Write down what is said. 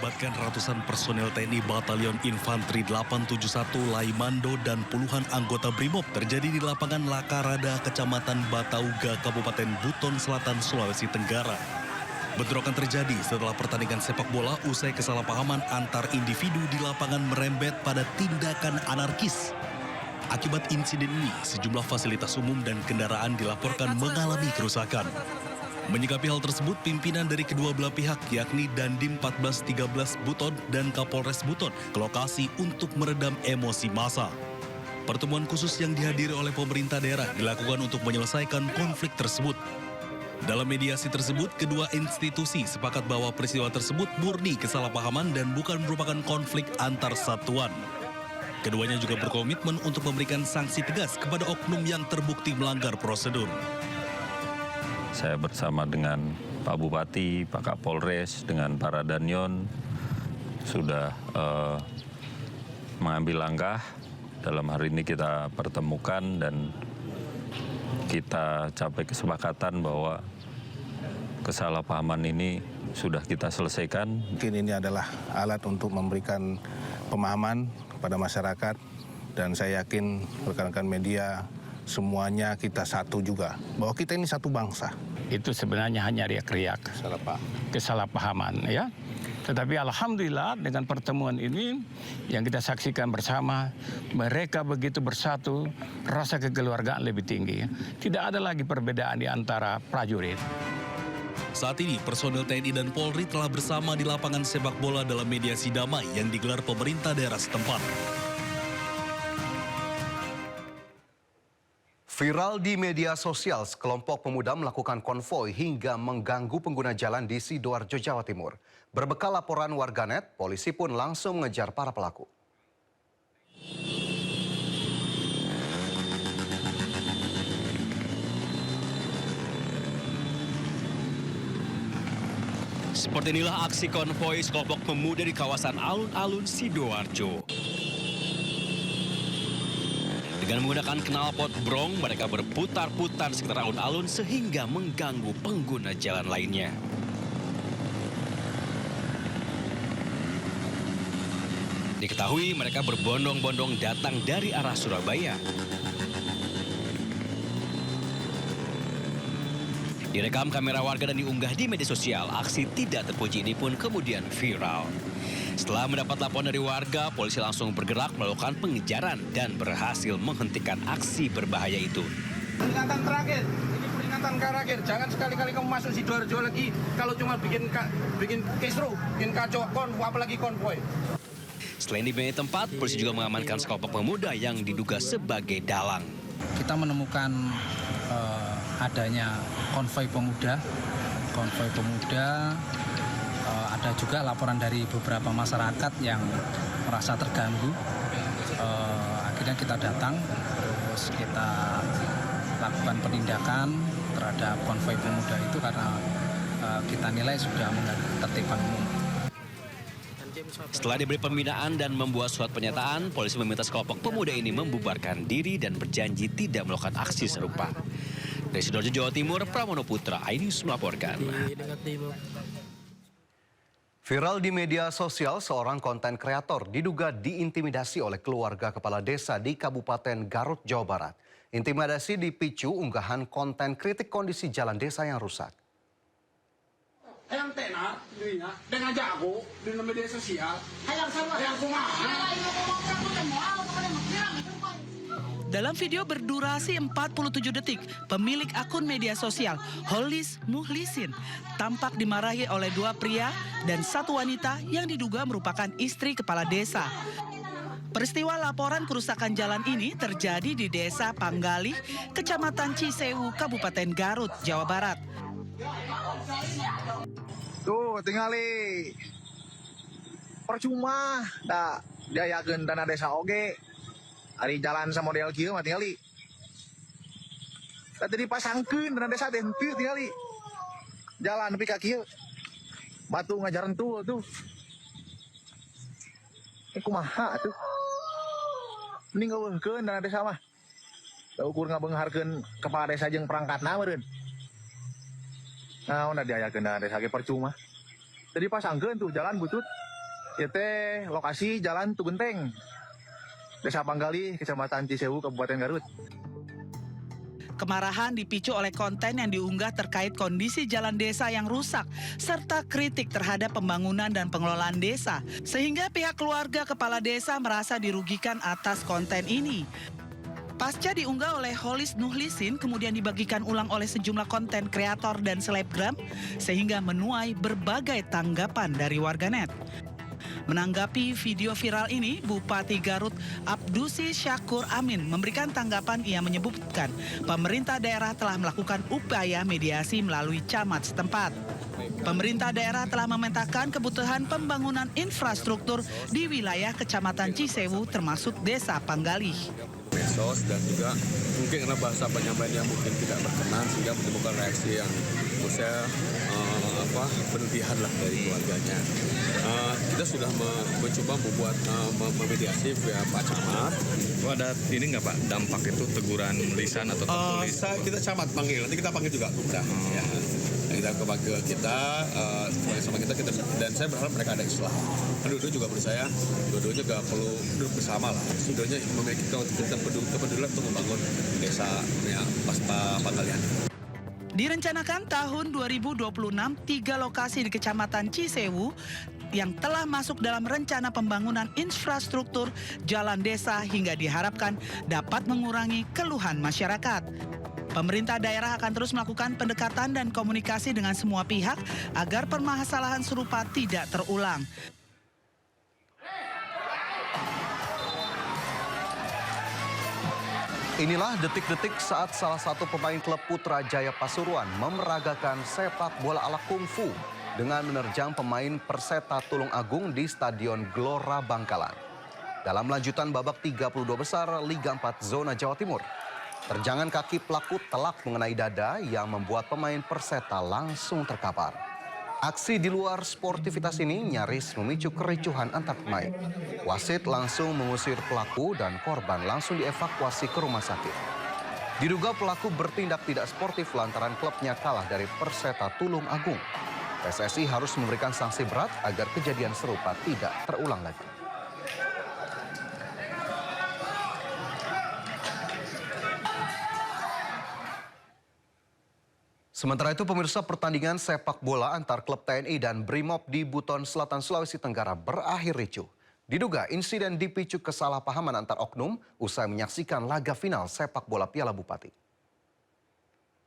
melibatkan ratusan personel TNI Batalion Infanteri 871 Laimando dan puluhan anggota BRIMOB terjadi di lapangan Lakarada, Kecamatan Batauga, Kabupaten Buton Selatan, Sulawesi Tenggara. Bentrokan terjadi setelah pertandingan sepak bola usai kesalahpahaman antar individu di lapangan merembet pada tindakan anarkis. Akibat insiden ini, sejumlah fasilitas umum dan kendaraan dilaporkan mengalami kerusakan. Menyikapi hal tersebut, pimpinan dari kedua belah pihak yakni Dandim 1413 Buton dan Kapolres Buton ke lokasi untuk meredam emosi massa. Pertemuan khusus yang dihadiri oleh pemerintah daerah dilakukan untuk menyelesaikan konflik tersebut. Dalam mediasi tersebut, kedua institusi sepakat bahwa peristiwa tersebut murni kesalahpahaman dan bukan merupakan konflik antar satuan. Keduanya juga berkomitmen untuk memberikan sanksi tegas kepada oknum yang terbukti melanggar prosedur. Saya bersama dengan Pak Bupati, Pak Kapolres, dengan para danyon sudah mengambil langkah. Dalam hari ini kita pertemukan dan kita capai kesepakatan bahwa kesalahpahaman ini sudah kita selesaikan. Mungkin ini adalah alat untuk memberikan pemahaman kepada masyarakat dan saya yakin rekan-rekan media semuanya kita satu juga, bahwa kita ini satu bangsa. Itu sebenarnya hanya riak-riak, kesalahpahaman ya. Tetapi alhamdulillah dengan pertemuan ini yang kita saksikan bersama, mereka begitu bersatu, rasa kekeluargaan lebih tinggi. Tidak ada lagi perbedaan di antara prajurit. Saat ini, personel TNI dan Polri telah bersama di lapangan sepak bola dalam mediasi damai yang digelar pemerintah daerah setempat. Viral di media sosial, sekelompok pemuda melakukan konvoi hingga mengganggu pengguna jalan di Sidoarjo, Jawa Timur. Berbekal laporan warganet, polisi pun langsung mengejar para pelaku. Seperti inilah aksi konvoi sekelompok pemuda di kawasan alun-alun Sidoarjo. Dengan menggunakan knalpot brong, mereka berputar-putar sekitar alun-alun sehingga mengganggu pengguna jalan lainnya. Diketahui mereka berbondong-bondong datang dari arah Surabaya. Direkam kamera warga dan diunggah di media sosial, aksi tidak terpuji ini pun kemudian viral. Setelah mendapat laporan dari warga, polisi langsung bergerak melakukan pengejaran dan berhasil menghentikan aksi berbahaya itu. Peringatan terakhir, ini peringatan terakhir. Jangan sekali-kali kamu masuk Sidoarjo lagi kalau cuma bikin kisruh, bikin kacau, apalagi konvoi. Selain di banyak tempat, polisi juga mengamankan sekelompok pemuda yang diduga sebagai dalang. Kita menemukan adanya konvoi pemuda. Ada juga laporan dari beberapa masyarakat yang merasa terganggu. Akhirnya kita datang, terus kita lakukan penindakan terhadap konvoi pemuda itu karena kita nilai sudah mengganggu ketertiban umum. Setelah diberi pembinaan dan membuat surat pernyataan, polisi meminta sekelompok pemuda ini membubarkan diri dan berjanji tidak melakukan aksi serupa. Dari Sidoarjo, Jawa Timur, Pramono Putra, iNews melaporkan. Viral di media sosial, seorang konten kreator diduga diintimidasi oleh keluarga kepala desa di Kabupaten Garut, Jawa Barat. Intimidasi dipicu unggahan konten kritik kondisi jalan desa yang rusak. Yang tenar, dengan jago di media sosial. Yang kumaha. Dalam video berdurasi 47 detik, pemilik akun media sosial Holis Muhlisin tampak dimarahi oleh dua pria dan satu wanita yang diduga merupakan istri kepala desa. Peristiwa laporan kerusakan jalan ini terjadi di Desa Panggalih, Kecamatan Cisewu, Kabupaten Garut, Jawa Barat. Tuh, tingali. Percuma, dah diayakeun dana desa oge. Hari jalan sama model kieu mah tingali. Tadi dipasangkeun dana desa teh henteu tingali. Jalan nepi ka kieu. Batu ngajaran tuh. Kumaha tuh. Mending ngeuweuhkeun dana desa mah. Da ukur ngabeungharkeun kepala desa jeung perangkatna meureun. Naon da diayakeun dana desa ge percuma. Tadi pasangkeun tuh jalan butut. Ya teh lokasi Jalan Tugenteng, Desa Panggali, Kecamatan Cisewu, Kabupaten Garut. Kemarahan dipicu oleh konten yang diunggah terkait kondisi jalan desa yang rusak, serta kritik terhadap pembangunan dan pengelolaan desa, sehingga pihak keluarga kepala desa merasa dirugikan atas konten ini. Pasca diunggah oleh Holis Muhlisin, kemudian dibagikan ulang oleh sejumlah konten kreator dan selebgram, sehingga menuai berbagai tanggapan dari warganet. Menanggapi video viral ini, Bupati Garut Abdusi Syakur Amin memberikan tanggapan. Ia menyebutkan pemerintah daerah telah melakukan upaya mediasi melalui camat setempat. Pemerintah daerah telah memetakan kebutuhan pembangunan infrastruktur di wilayah Kecamatan Cisewu termasuk Desa Panggali. Medsos dan juga mungkin karena bahasa penyampaian yang mungkin tidak berkenan sehingga menimbulkan reaksi yang menurut saya berlebihan lah dari keluarganya. Kita sudah mencoba membuat memediasi via Pak Camat. Ada ini nggak Pak dampak itu teguran lisan atau tertulis? Kita Camat panggil, nanti kita panggil juga Kopda. Ya. Kita kepanggil kita sama kita dan saya berharap mereka ada islah. Dua-dua juga menurut saya, dua-duanya gak perlu duduk bersama lah. Dua-duanya memiliki kepedulian untuk membangun desa Pangalian. Direncanakan tahun 2026, 3 lokasi di Kecamatan Cisewu yang telah masuk dalam rencana pembangunan infrastruktur jalan desa hingga diharapkan dapat mengurangi keluhan masyarakat. Pemerintah daerah akan terus melakukan pendekatan dan komunikasi dengan semua pihak agar permasalahan serupa tidak terulang. Inilah detik-detik saat salah satu pemain klub Putrajaya Pasuruan memeragakan sepak bola ala kungfu dengan menerjang pemain Perseta Tulung Agung di Stadion Gelora Bangkalan. Dalam lanjutan babak 32 besar Liga 4 Zona Jawa Timur, terjangan kaki pelaku telak mengenai dada yang membuat pemain Perseta langsung terkapar. Aksi di luar sportivitas ini nyaris memicu kericuhan antar pemain. Wasit langsung mengusir pelaku dan korban langsung dievakuasi ke rumah sakit. Diduga pelaku bertindak tidak sportif lantaran klubnya kalah dari Perseta Tulung Agung. PSSI harus memberikan sanksi berat agar kejadian serupa tidak terulang lagi. Sementara itu pemirsa, pertandingan sepak bola antar klub TNI dan Brimob di Buton Selatan Sulawesi Tenggara berakhir ricuh. Diduga insiden dipicu kesalahpahaman antar oknum usai menyaksikan laga final sepak bola Piala Bupati.